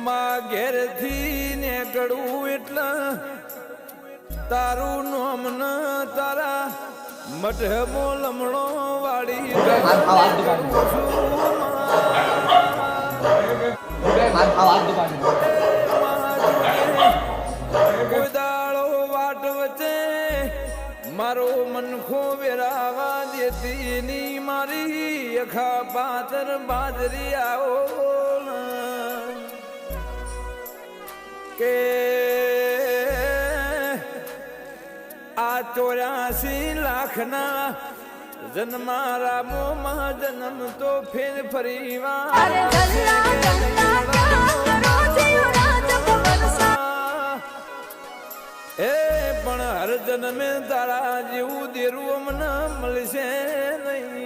માં ઘેરથી ને ગળું એટલે તારું નામ ન તારા મઢમો લમણો વાળી કોઈ દાળો વાટ વચ્ચે મારો મનખો વેરાવા દેતી ની મારી અખા પાતર બાજરી આવો કે આ 84 લાખના જન્મારા મોમાં જન્મ તો ફેર ફરી વાર એ પણ હર જન્મે તારા જેવું દેરું અમને મળશે નહીં.